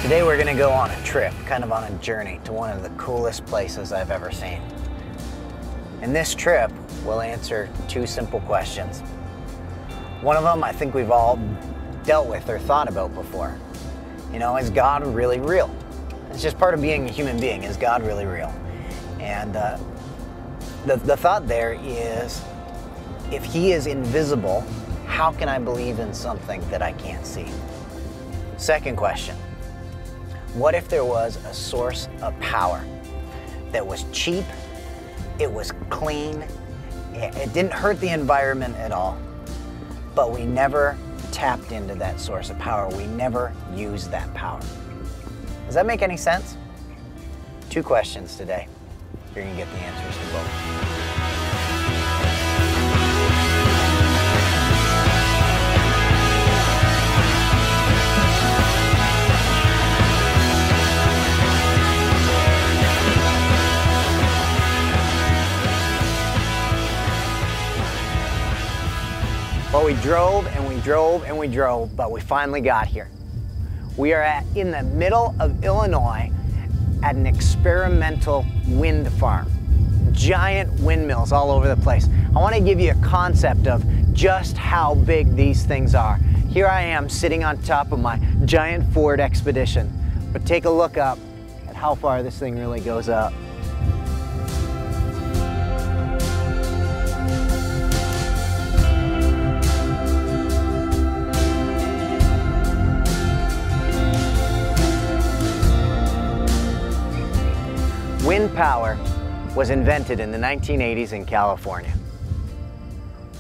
Today we're going to go on a trip, kind of on a journey to one of the coolest places I've ever seen. In this trip, we'll answer two simple questions. One of them I think we've all dealt with or thought about before. You know, is God really real? It's just part of being a human being. Is God really real? And the thought there is, if He is invisible, how can I believe in something that I can't see? Second question. What if there was a source of power that was cheap, it was clean, it didn't hurt the environment at all, but we never tapped into that source of power. We never used that power. Does that make any sense? Two questions today. You're going to get the answers to both. Well, we drove and we drove and we drove, but we finally got here. We are in the middle of Illinois at an experimental wind farm. Giant windmills all over the place. I want to give you a concept of just how big these things are. Here I am sitting on top of my giant Ford Expedition, but take a look up at how far this thing really goes up. Wind power was invented in the 1980s in California.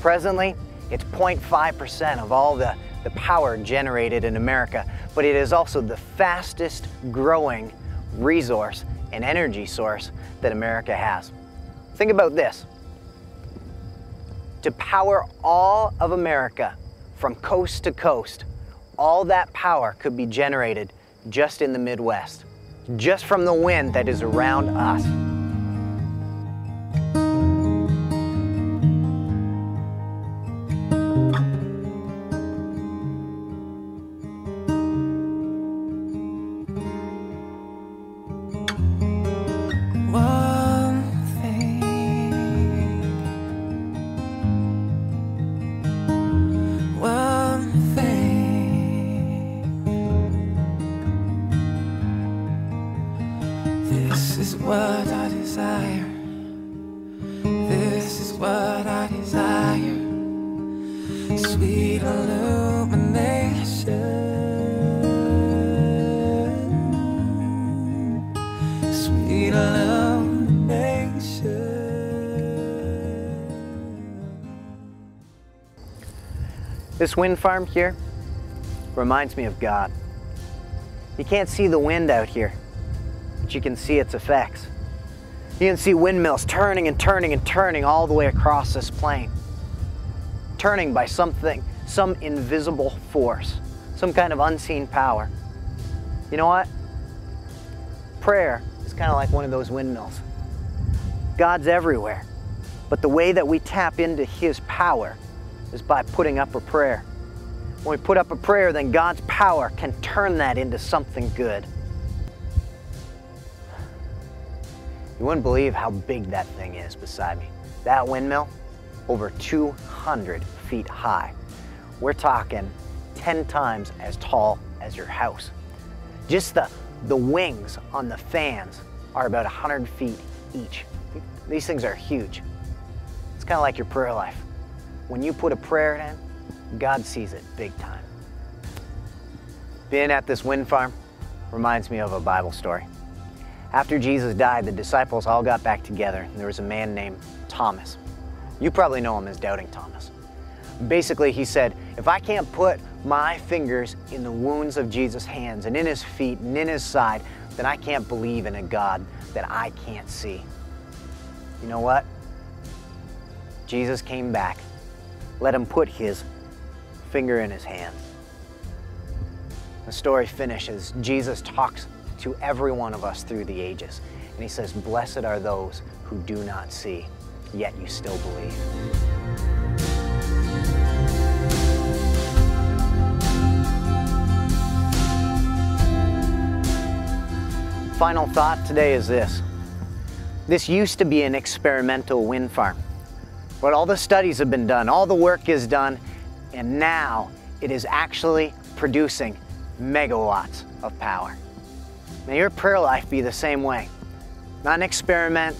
Presently, it's 0.5% of all the power generated in America, but it is also the fastest growing resource and energy source that America has. Think about this. To power all of America from coast to coast, all that power could be generated just in the Midwest. Just from the wind that is around us. This is what I desire. This is what I desire. Sweet illumination. Sweet illumination. This wind farm here reminds me of God. You can't see the wind out here, but you can see its effects. You can see windmills turning and turning and turning all the way across this plain. Turning by something, some invisible force, some kind of unseen power. You know what? Prayer is kind of like one of those windmills. God's everywhere, but the way that we tap into His power is by putting up a prayer. When we put up a prayer, then God's power can turn that into something good. You wouldn't believe how big that thing is beside me. That windmill, over 200 feet high. We're talking 10 times as tall as your house. Just the wings on the fans are about 100 feet each. These things are huge. It's kind of like your prayer life. When you put a prayer in, God sees it big time. Being at this wind farm reminds me of a Bible story. After Jesus died, the disciples all got back together, and there was a man named Thomas. You probably know him as Doubting Thomas. Basically, he said, if I can't put my fingers in the wounds of Jesus' hands and in His feet and in His side, then I can't believe in a God that I can't see. You know what? Jesus came back. Let Him put His finger in His hand. The story finishes. Jesus talks to every one of us through the ages. And He says, blessed are those who do not see, yet you still believe. final thought today is this. This used to be an experimental wind farm, but all the studies have been done, all the work is done, and now it is actually producing megawatts of power. May your prayer life be the same way. Not an experiment,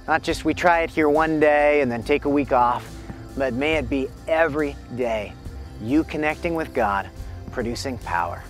not just we try it here one day and then take a week off, but may it be every day you connecting with God, producing power.